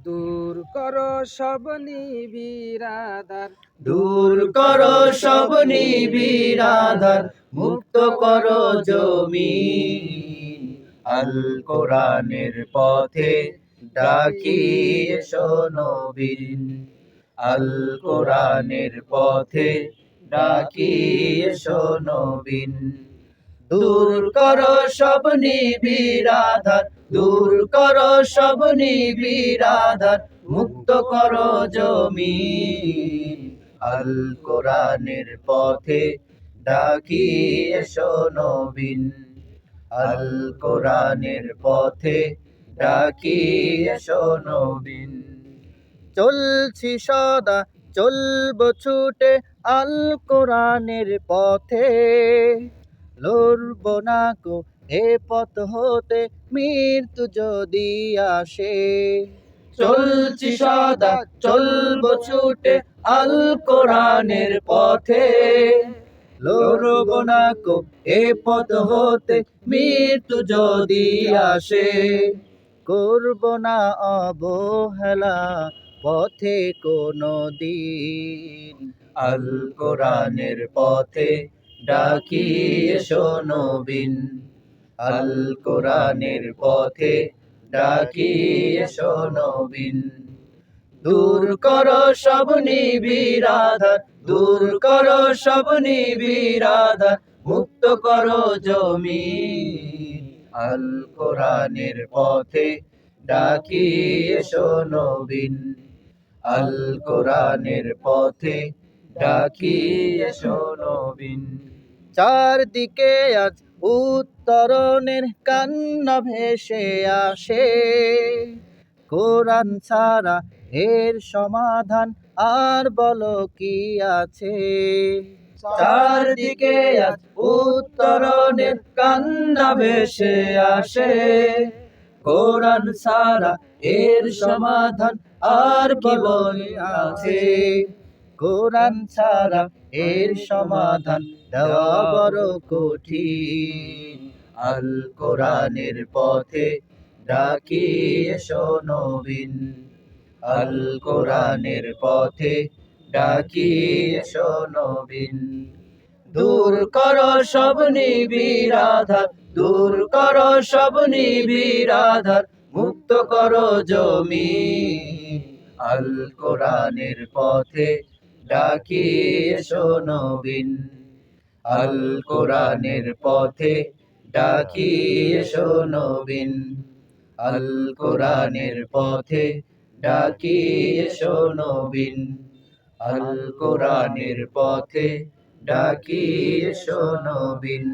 দূর করো সব নিবিড় আঁধার, দূর করো সব নিবিড় আঁধার, মুক্ত করো জমিন। আল কোরআনের পথে ডাকি এসো নবীন। আল কোরআনের পথে ডাকি এসো নবীন। দূর করো সব নিবিড় আঁধার, দূর করো সব নিবিড় আঁধার, মুক্ত করো জমিন। আল কোরআনের পথে ডাকি এসো নবীন। আল কোরআনের পথে ডাকি এসো নবীন। চলছি সদা চলবো ছুটে আল কোরআনের পথে, লড়ব না কো এ পথ হতে মৃত্যু যদি আসে। চলছি সদা চলবো ছুটে আল কোরআনের পথে, লড়ব না কো এ পথ হতে মৃত্যু যদি আসে। করব না অবহেলা পথে কোনো দিন। আল কোরআনের পথে ডাকি এসো নবীন। আল কোরআনের পথে ডাকি এসো নবীন। দূর করো সব নিবিড় আঁধার, দূর করো সব নিবিড় আঁধার, মুক্ত করো জমিন। আল কোরআনের পথে ডাকি এসো নবীন। আল কোরআনের পথে ডাকি এসো নবীন। চারদিকে আজ উত্তরণের কান্না ভেসে আসে, কোরআন ছাড়া এর সমাধান আর বলো কি আছে। চারদিকে আজ উত্তরণের কান্না ভেসে আসে, কোরআন ছাড়া এর সমাধান আর বলো কি আছে। কোরআন ছাড়া এর সমাধান দেওয়া বড় কঠিন। আল কোরআনের পথে ডাকি এসো নবীন। আল কোরআনের পথে ডাকি এসো নবীন। দূর করো সব নিবিড় আঁধার, দূর করো সব নিবিড় আঁধার, মুক্ত করো জমিন। আল কোরআনের পথে ডাকি এসো নবীন। আল কোরআনের পথে ডাকি এসো নবীন। আল কোরআনের পথে ডাকি এসো নবীন। আল কোরআনের পথে ডাকি এসো নবীন।